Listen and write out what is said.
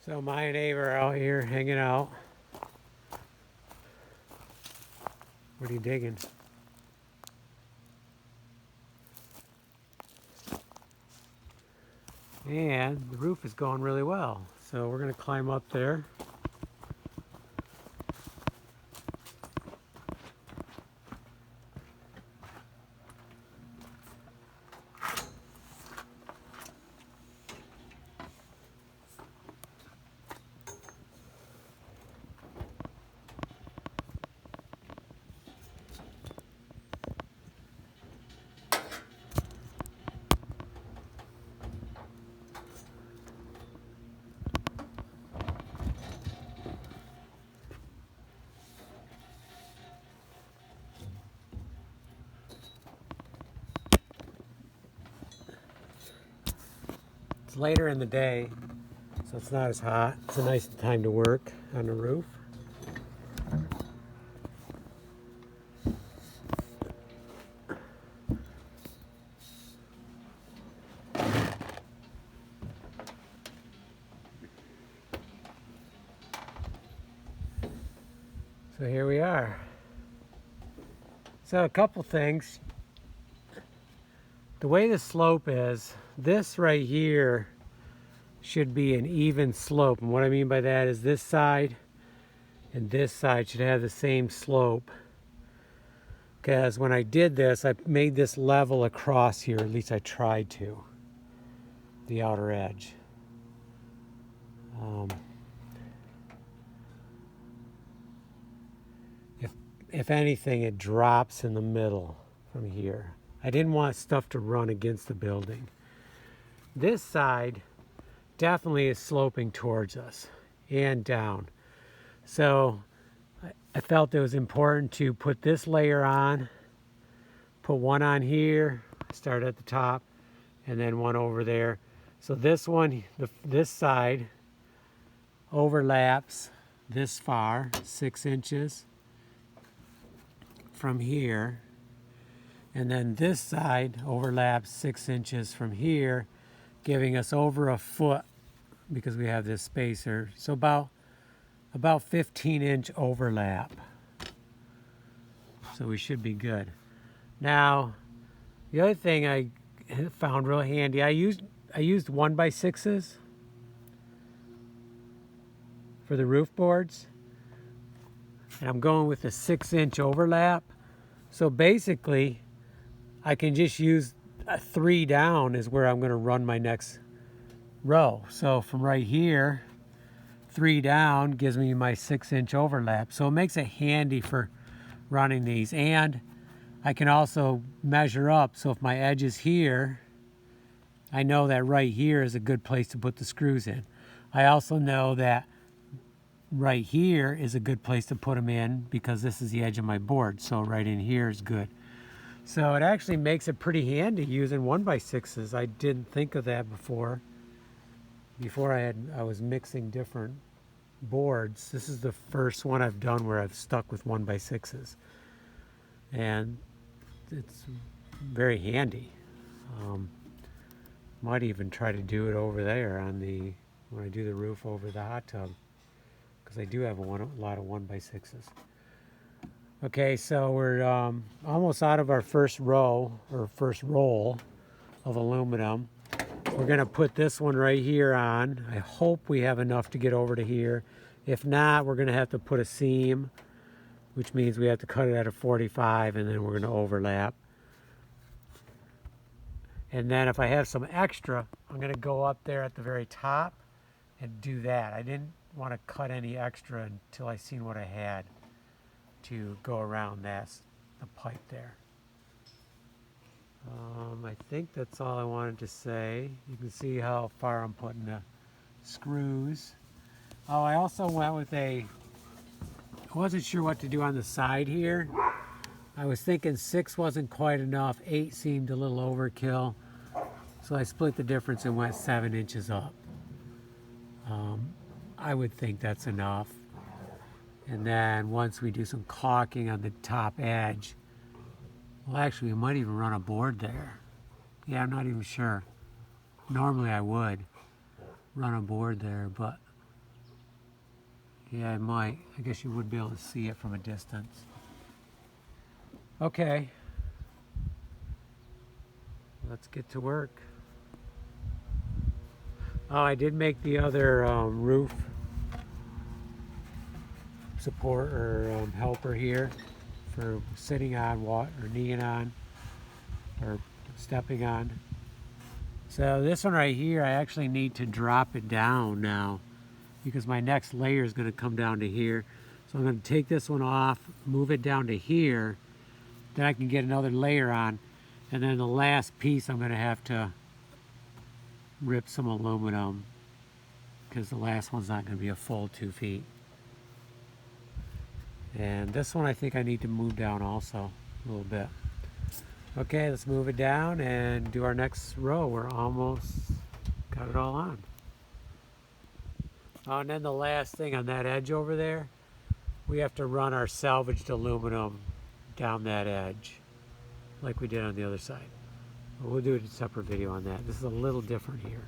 So my neighbor out here hanging out. What are you digging? And the roof is going really well. So we're gonna climb up there. It's later in the day, so it's not as hot. It's a nice time to work on the roof. So here we are. So a couple things. The way the slope is, this right here should be an even slope. And what I mean by that is this side and this side should have the same slope. Because when I did this, I made this level across here, at least I tried to, the outer edge. If anything, it drops in the middle from here. I didn't want stuff to run against the building. This side definitely is sloping towards us and down. So I felt it was important to put this layer on, put one on here, start at the top, and then one over there. So this one, this side overlaps this far, 6 inches from here. And then this side overlaps 6 inches from here, giving us over a foot because we have this spacer. So about 15-inch overlap. So we should be good. Now, the other thing I found real handy, I used 1x6s for the roof boards. And I'm going with a 6-inch overlap. So basically, I can just use a 3 down is where I'm going to run my next row. So from right here, 3 down gives me my 6-inch overlap. So it makes it handy for running these. And I can also measure up. So if my edge is here, I know that right here is a good place to put the screws in. I also know that right here is a good place to put them in because this is the edge of my board. So right in here is good. So it actually makes it pretty handy using 1x6s. I didn't think of that before. I was mixing different boards. This is the first one I've done where I've stuck with 1x6s. And it's very handy. Might even try to do it over there when I do the roof over the hot tub. Because I do have a lot of 1x6s. Okay, so we're almost out of our first row, or first roll of aluminum. We're gonna put this one right here on. I hope we have enough to get over to here. If not, we're gonna have to put a seam, which means we have to cut it at a 45 and then we're gonna overlap. And then if I have some extra, I'm gonna go up there at the very top and do that. I didn't want to cut any extra until I seen what I had to go around the pipe there. I think that's all I wanted to say. You can see how far I'm putting the screws. Oh, I also went with I wasn't sure what to do on the side here. I was thinking 6 wasn't quite enough. 8 seemed a little overkill. So I split the difference and went 7 inches up. I would think that's enough. And then once we do some caulking on the top edge, well, actually, we might even run a board there. Yeah, I'm not even sure. Normally I would run a board there, but Yeah, I might. I guess you would be able to see it from a distance. Okay. Let's get to work. Oh, I did make the other roof support or helper here for sitting on, or kneeing on, or stepping on. So this one right here, I actually need to drop it down now because my next layer is going to come down to here. So I'm going to take this one off, move it down to here, then I can get another layer on, and then the last piece I'm going to have to rip some aluminum because the last one's not going to be a full 2 feet. And this one I think I need to move down also a little bit. Okay, let's move it down and do our next row. We're almost got it all on. Oh, and then the last thing on that edge over there, we have to run our salvaged aluminum down that edge like we did on the other side. But we'll do a separate video on that. This is a little different here.